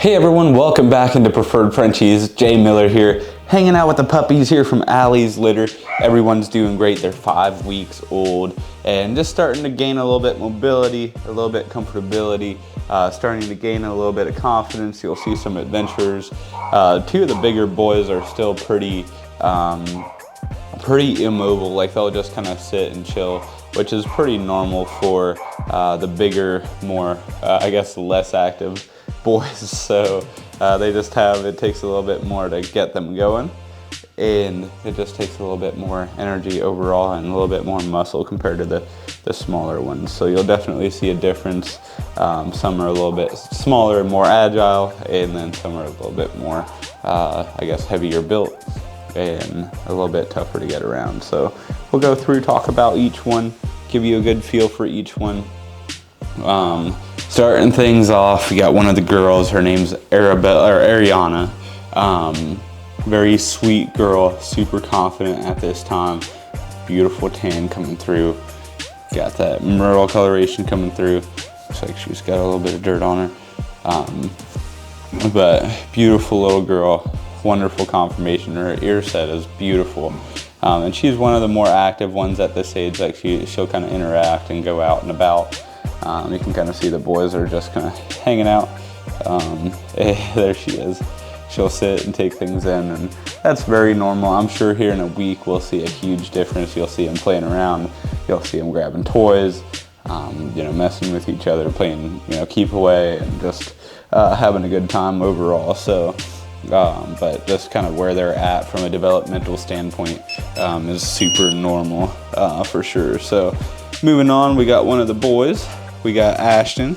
Hey everyone, welcome back into Preferred Frenchies. Jay Miller here, hanging out with the puppies here from Allie's litter. Everyone's doing great. They're 5 weeks old and just starting to gain a little bit mobility, a little bit comfortability, starting to gain a little bit of confidence. You'll see some adventures. Two of the bigger boys are still pretty immobile, like they'll just kind of sit and chill, which is pretty normal for the bigger, more, I guess, less active boys. So they just it takes a little bit more to get them going, and it just takes a little bit more energy overall and a little bit more muscle compared to the smaller ones. So you'll definitely see a difference. Some are a little bit smaller and more agile, and then some are a little bit more, I guess, heavier built and a little bit tougher to get around. So we'll go through, talk about each one, give you a good feel for each one. Starting things off, we got one of the girls. Her name's Ariana. Very sweet girl, super confident at this time. Beautiful tan coming through. Got that merle coloration coming through. Looks like she's got a little bit of dirt on her. But beautiful little girl, wonderful conformation. Her ear set is beautiful. And she's one of the more active ones at this age. Like she'll kind of interact and go out and about. You can kind of see the boys are just kind of hanging out. There she is. She'll sit and take things in, and that's very normal. I'm sure here in a week we'll see a huge difference. You'll see them playing around. You'll see them grabbing toys, messing with each other, playing, keep away, and just having a good time overall. So, but just kind of where they're at from a developmental standpoint is super normal for sure. So, moving on, we got one of the boys. We got Ashton.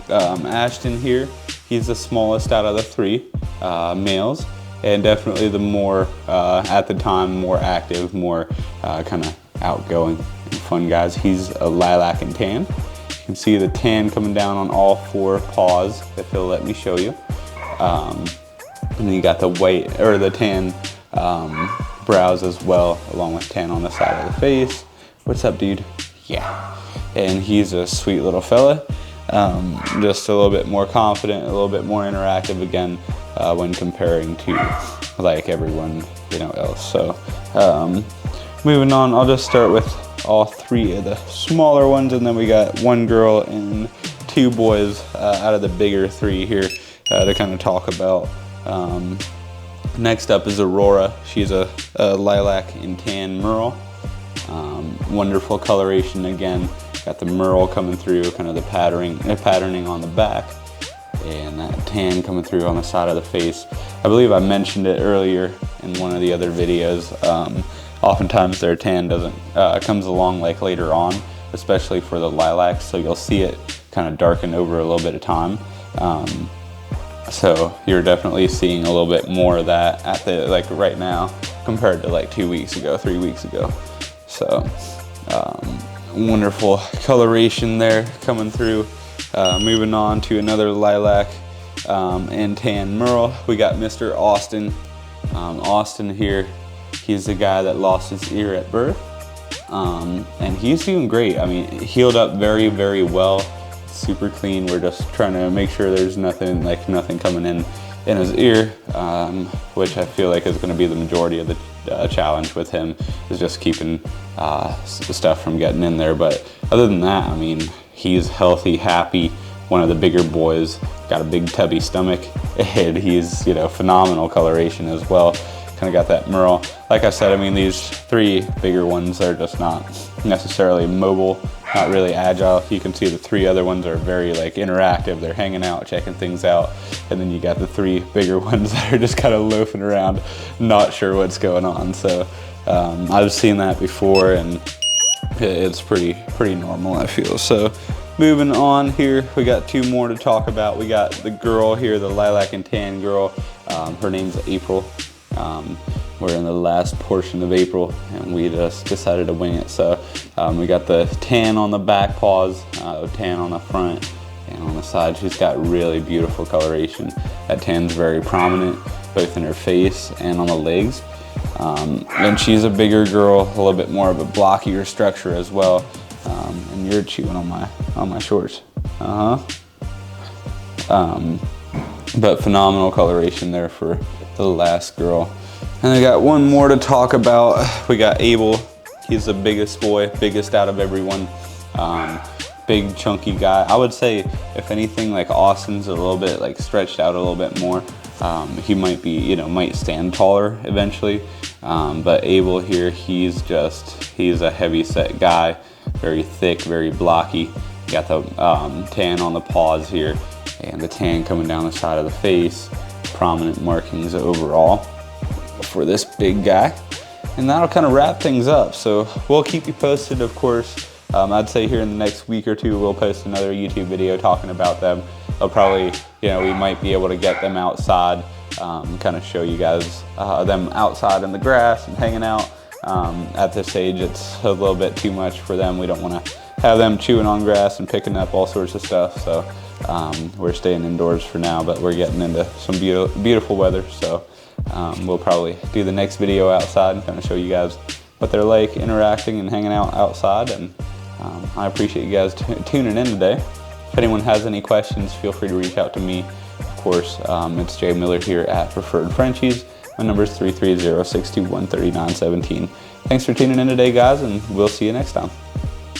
Ashton here, he's the smallest out of the three males, and definitely the more, at the time, more active, more kind of outgoing and fun guys. He's a lilac and tan. You can see the tan coming down on all 4 paws, if he'll let me show you. And then you got the white, or the tan brows as well, along with tan on the side of the face. What's up, dude? Yeah. And he's a sweet little fella. Just a little bit more confident, a little bit more interactive again when comparing to like everyone else. So moving on, I'll just start with all 3 of the smaller ones, and then we got 1 girl and 2 boys out of the bigger 3 here to kind of talk about. Next up is Aurora. She's a lilac and tan merle. Wonderful coloration again. Got the merle coming through, kind of the patterning on the back, and that tan coming through on the side of the face. I believe I mentioned it earlier in one of the other videos. Oftentimes their tan comes along like later on, especially for the lilacs, so you'll see it kind of darken over a little bit of time. So you're definitely seeing a little bit more of that at right now compared to like 2 weeks ago, 3 weeks ago. So wonderful coloration there coming through. Moving on to another lilac and tan merle. We got Mr. Austin. Austin here, he's the guy that lost his ear at birth. And he's doing great. I mean, healed up very, very well. Super clean. We're just trying to make sure there's nothing coming in his ear, which I feel like is going to be the majority of the challenge with him, is just keeping the stuff from getting in there. But other than that, I mean, he's healthy, happy, one of the bigger boys, got a big tubby stomach, and he's, phenomenal coloration as well. Kind of got that merle. Like I said, I mean, these 3 bigger ones are just not necessarily mobile, not really agile. You can see the 3 other ones are very interactive. They're hanging out, checking things out. And then you got the 3 bigger ones that are just kind of loafing around, not sure what's going on. So I've seen that before, and it's pretty normal, I feel. So moving on here, we got 2 more to talk about. We got the girl here, the lilac and tan girl. Her name's April. We're in the last portion of April, and we just decided to wing it. So we got the tan on the back paws, tan on the front, and on the side she's got really beautiful coloration. That tan's very prominent, both in her face and on the legs. And she's a bigger girl, a little bit more of a blockier structure as well. And you're chewing on my shorts. But phenomenal coloration there for the last girl. And I got one more to talk about. We got Abel. He's the biggest boy, biggest out of everyone. Big chunky guy. I would say, if anything, like Austin's a little bit like stretched out a little bit more. He might be, you know, might stand taller eventually. But Abel here, he's a heavy set guy, very thick, very blocky. Got the tan on the paws here, and the tan coming down the side of the face. Prominent markings overall for this big guy. And that'll kind of wrap things up. So we'll keep you posted, of course. I'd say here in the next week or two, we'll post another YouTube video talking about them. They'll probably, you know, we might be able to get them outside, kind of show you guys them outside in the grass and hanging out. At this age, it's a little bit too much for them. We don't want to have them chewing on grass and picking up all sorts of stuff. So we're staying indoors for now, but we're getting into some beautiful weather. So we'll probably do the next video outside and kind of show you guys what they're like interacting and hanging out outside. And I appreciate you guys tuning in today. If anyone has any questions, feel free to reach out to me. Of course, it's Jay Miller here at Preferred Frenchies. My number is 330-621-3917. Thanks for tuning in today, guys, and we'll see you next time.